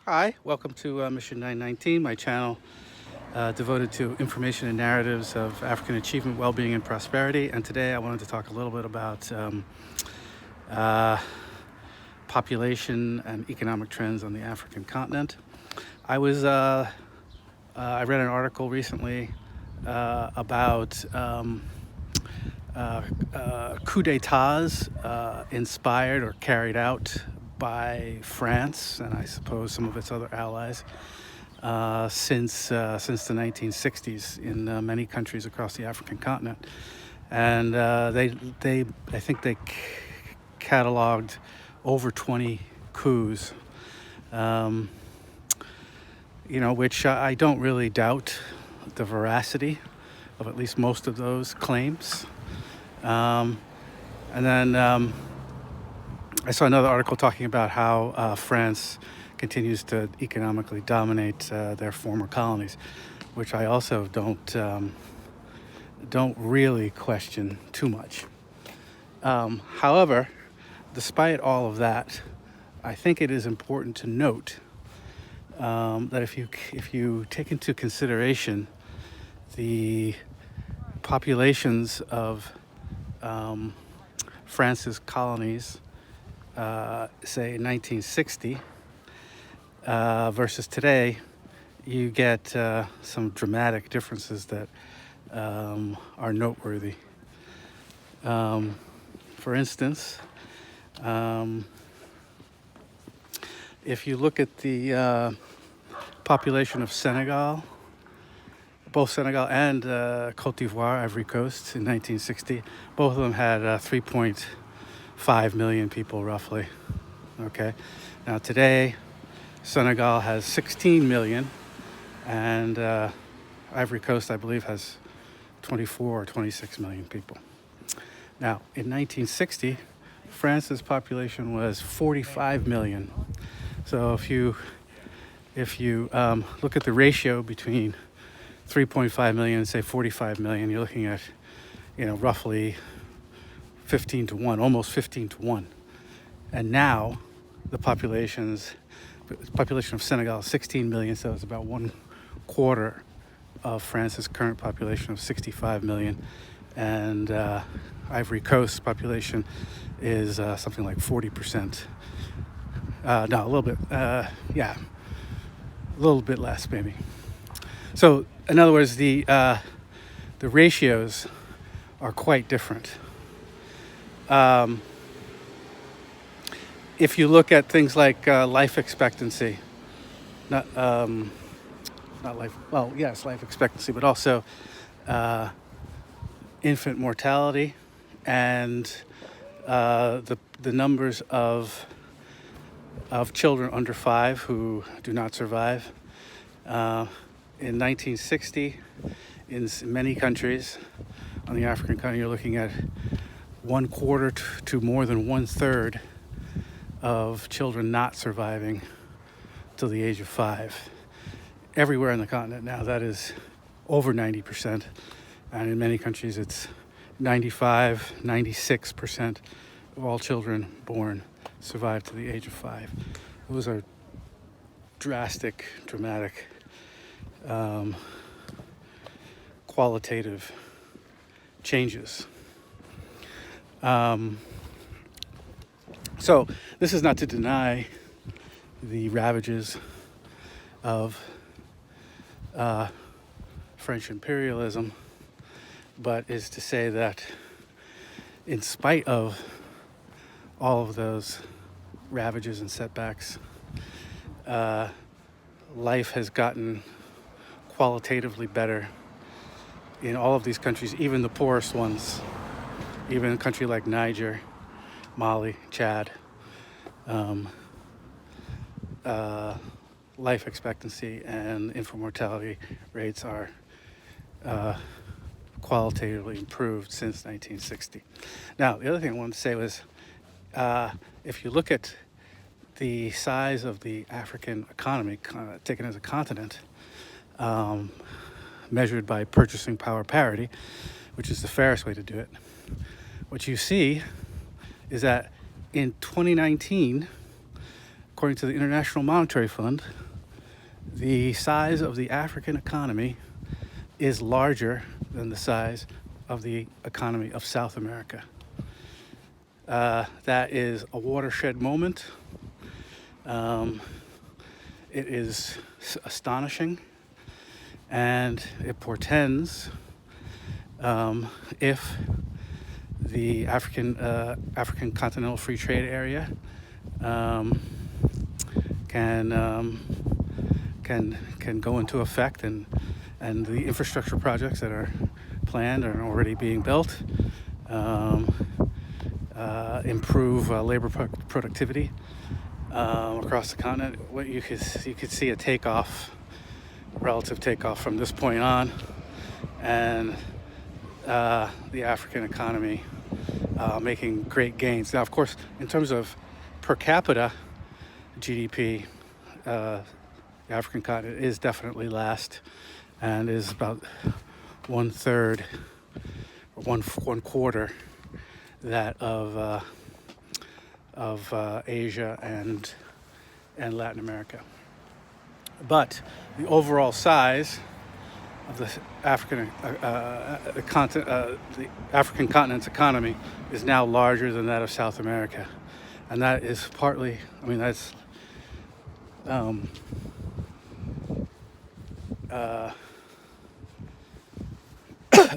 Hi, welcome to Mission 919, my channel devoted to information and narratives of African achievement, well-being, and prosperity. And today I wanted to talk a little bit about uh, population and economic trends on the African continent. I read an article recently about coup d'etats inspired or carried out by France and I suppose some of its other allies since the 1960s in many countries across the African continent, and I think they cataloged over 20 coups, which I don't really doubt the veracity of at least most of those claims. And then I saw another article talking about how France continues to economically dominate their former colonies, which I also don't really question too much. However, despite all of that, I think it is important to note that if you take into consideration the populations of France's colonies, say in 1960, versus today, you get some dramatic differences that are noteworthy. For instance, if you look at the population of Senegal, both Senegal and Côte d'Ivoire, Ivory Coast, in 1960, both of them had 3.5 million people roughly. Okay, now today Senegal has 16 million, and Ivory Coast, I believe, has 24 or 26 million people. Now, in 1960, France's population was 45 million. So if you look at the ratio between 3.5 million and say 45 million, you're looking at, roughly 15 to 1, almost 15 to 1. And now the population of Senegal is 16 million, so it's about 1/4 of France's current population of 65 million. And Ivory Coast population is something like 40%. No, a little bit, a little bit less maybe. So in other words, the ratios are quite different. If you look at things like life expectancy, not life, well, yes, life expectancy, but also infant mortality and the numbers of children under 5 who do not survive. In 1960, in many countries on the African continent, you're looking at 1/4 to more than 1/3 of children not surviving till the age of 5. Everywhere on the continent now, that is over 90%. And in many countries, it's 95, 96% of all children born survive to the age of 5. Those are dramatic, qualitative changes. So this is not to deny the ravages of French imperialism, but is to say that in spite of all of those ravages and setbacks, life has gotten qualitatively better in all of these countries, even the poorest ones, even a country like Niger, Mali, Chad. Life expectancy and infant mortality rates are qualitatively improved since 1960. Now, the other thing I wanted to say was, if you look at the size of the African economy taken as a continent, measured by purchasing power parity, which is the fairest way to do it, what you see is that in 2019, according to the International Monetary Fund, the size of the African economy is larger than the size of the economy of South America. That is a watershed moment. It is astonishing, and it portends if the African Continental Free Trade Area can go into effect, and the infrastructure projects that are planned and already being built improve labor productivity across the continent. What you could see a relative takeoff from this point on, and the African economy making great gains. Now, of course, in terms of per capita GDP, the African continent is definitely last, and is about 1/3 or one quarter that of Asia and Latin America. But the overall size of the African continent's economy is now larger than that of South America, and that is partly, that's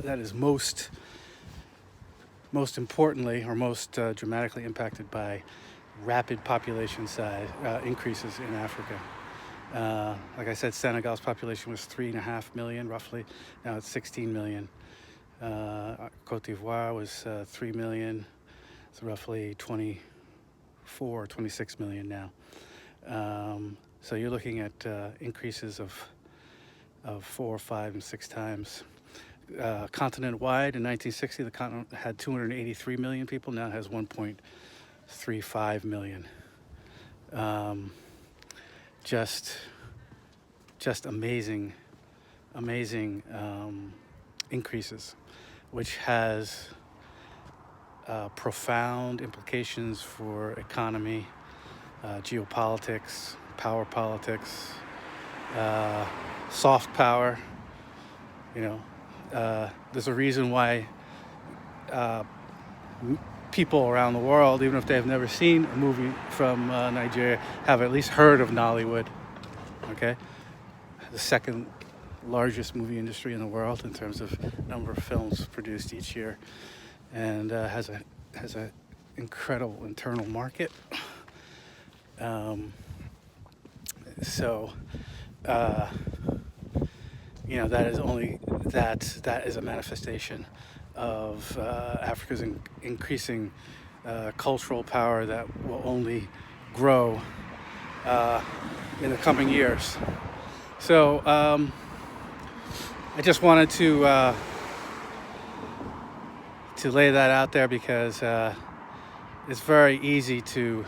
that is most importantly, or most dramatically impacted by rapid population size increases in Africa. Like I said, Senegal's population was 3.5 million roughly. Now it's 16 million. Cote d'Ivoire was 3 million. It's roughly 24, 26 million now. So you're looking at increases of 4, 5, and 6 times. Continent-wide, in 1960, the continent had 283 million people. Now it has 1.35 million. Just amazing increases, which has profound implications for economy, geopolitics, power politics, soft power. There's a reason why people around the world, even if they have never seen a movie from Nigeria, have at least heard of Nollywood. Okay, the second largest movie industry in the world in terms of number of films produced each year, and has a incredible internal market. That is a manifestation of Africa's increasing cultural power that will only grow in the coming years. So I just wanted to lay that out there, because it's very easy to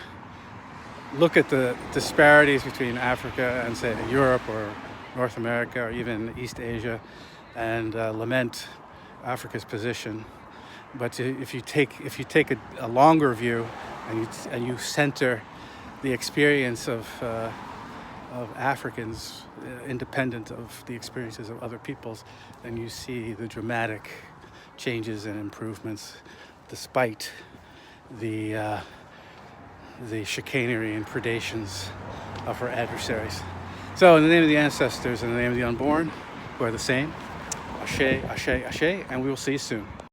look at the disparities between Africa and, say, Europe or North America or even East Asia, and lament Africa's position. But if you take a longer view, and you center the experience of Africans independent of the experiences of other peoples, then you see the dramatic changes and improvements despite the chicanery and predations of her adversaries. So, in the name of the ancestors and in the name of the unborn, who are the same, Ashe, Ashe, Ashe, and we will see you soon.